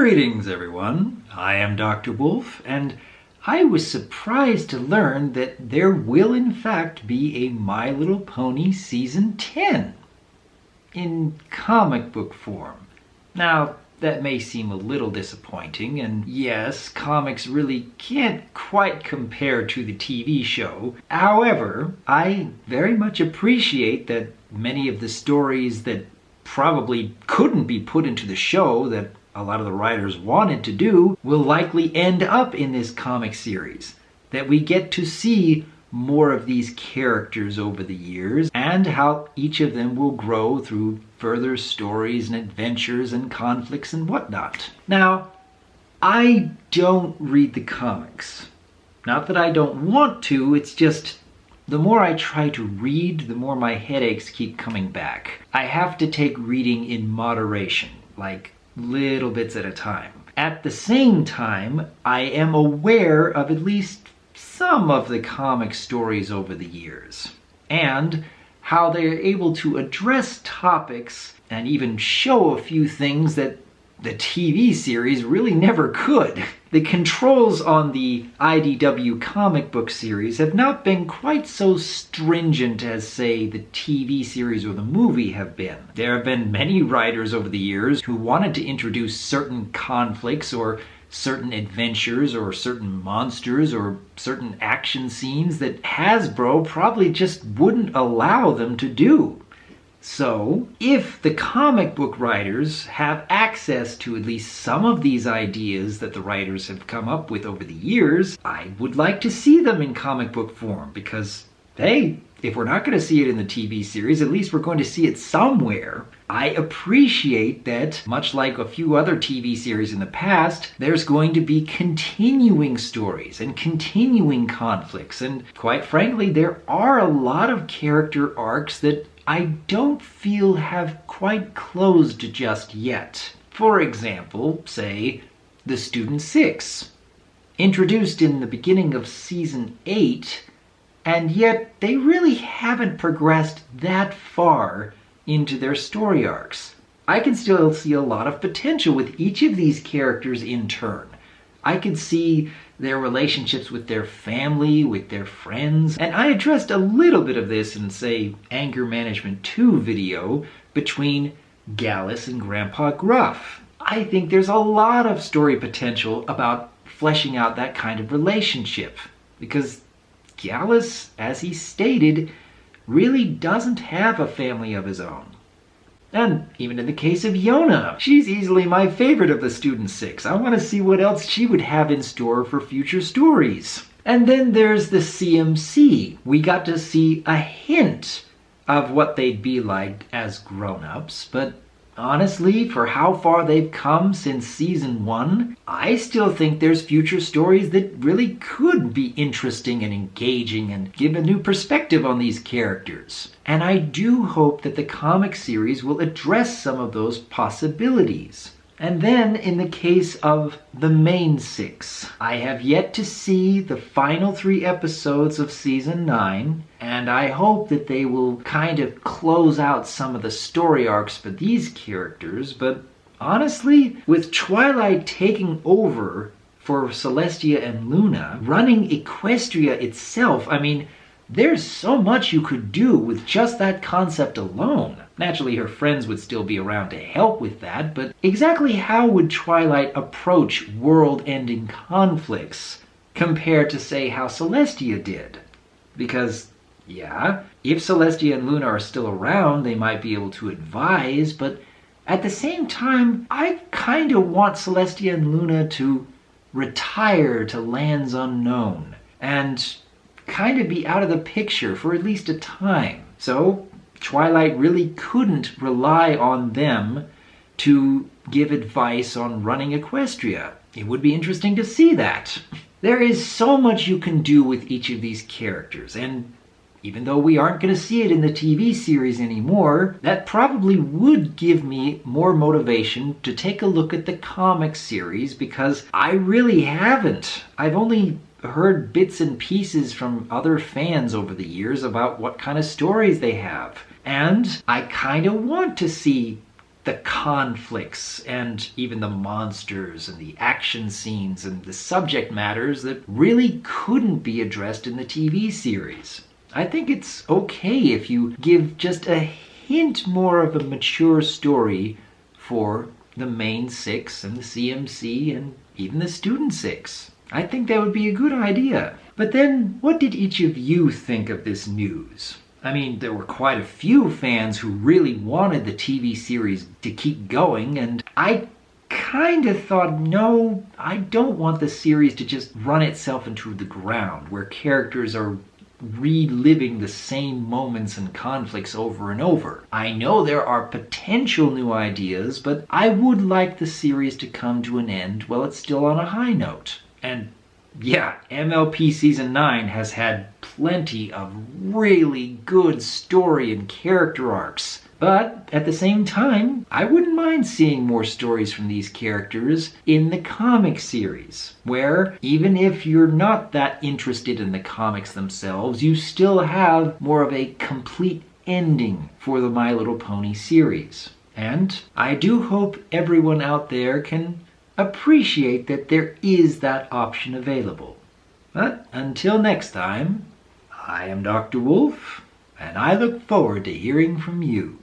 Greetings everyone, I am Dr. Wolf, and I was surprised to learn that there will in fact be a My Little Pony Season 10 in comic book form. Now, that may seem a little disappointing, and yes, comics really can't quite compare to the TV show. However, I very much appreciate that many of the stories that probably couldn't be put into the show that a lot of the writers wanted to do will likely end up in this comic series. That we get to see more of these characters over the years and how each of them will grow through further stories and adventures and conflicts and whatnot. Now, I don't read the comics. Not that I don't want to, it's just the more I try to read, the more my headaches keep coming back. I have to take reading in moderation, like little bits at a time. At the same time, I am aware of at least some of the comic stories over the years, and how they are able to address topics and even show a few things that the TV series really never could. The controls on the IDW comic book series have not been quite so stringent as, say, the TV series or the movie have been. There have been many writers over the years who wanted to introduce certain conflicts or certain adventures or certain monsters or certain action scenes that Hasbro probably just wouldn't allow them to do. So, if the comic book writers have access to at least some of these ideas that the writers have come up with over the years, I would like to see them in comic book form because, hey, if we're not going to see it in the TV series, at least we're going to see it somewhere. I appreciate that, much like a few other TV series in the past, there's going to be continuing stories and continuing conflicts, and quite frankly, there are a lot of character arcs that I don't feel have quite closed just yet. For example, say, the Student 6. Introduced in the beginning of Season 8, and yet they really haven't progressed that far into their story arcs. I can still see a lot of potential with each of these characters in turn. I could see their relationships with their family, with their friends, and I addressed a little bit of this in, say, Anger Management 2 video between Gallus and Grandpa Gruff. I think there's a lot of story potential about fleshing out that kind of relationship, because Gallus, as he stated, really doesn't have a family of his own. And even in the case of Yona, she's easily my favorite of the Student 6. I want to see what else she would have in store for future stories. And then there's the CMC. We got to see a hint of what they'd be like as grown-ups, but honestly, for how far they've come since Season 1, I still think there's future stories that really could be interesting and engaging and give a new perspective on these characters. And I do hope that the comic series will address some of those possibilities. And then, in the case of the main 6, I have yet to see the final 3 episodes of Season 9, and I hope that they will kind of close out some of the story arcs for these characters, but honestly, with Twilight taking over for Celestia and Luna, running Equestria itself, I mean, there's so much you could do with just that concept alone. Naturally, her friends would still be around to help with that, but exactly how would Twilight approach world-ending conflicts compared to, say, how Celestia did? Because, yeah, if Celestia and Luna are still around, they might be able to advise, but at the same time, I kind of want Celestia and Luna to retire to lands unknown and kind of be out of the picture for at least a time. So Twilight really couldn't rely on them to give advice on running Equestria. It would be interesting to see that. There is so much you can do with each of these characters, and even though we aren't going to see it in the TV series anymore, that probably would give me more motivation to take a look at the comic series, because I really haven't. I've only heard bits and pieces from other fans over the years about what kind of stories they have. And I kind of want to see the conflicts and even the monsters and the action scenes and the subject matters that really couldn't be addressed in the TV series. I think it's okay if you give just a hint more of a mature story for the main 6 and the CMC and even the student 6. I think that would be a good idea. But then, what did each of you think of this news? I mean, there were quite a few fans who really wanted the TV series to keep going, and I kind of thought, no, I don't want the series to just run itself into the ground, where characters are reliving the same moments and conflicts over and over. I know there are potential new ideas, but I would like the series to come to an end while it's still on a high note. And yeah, MLP Season 9 has had plenty of really good story and character arcs. But at the same time, I wouldn't mind seeing more stories from these characters in the comic series, where even if you're not that interested in the comics themselves, you still have more of a complete ending for the My Little Pony series. And I do hope everyone out there can appreciate that there is that option available. But until next time, I am Dr. Wolf, and I look forward to hearing from you.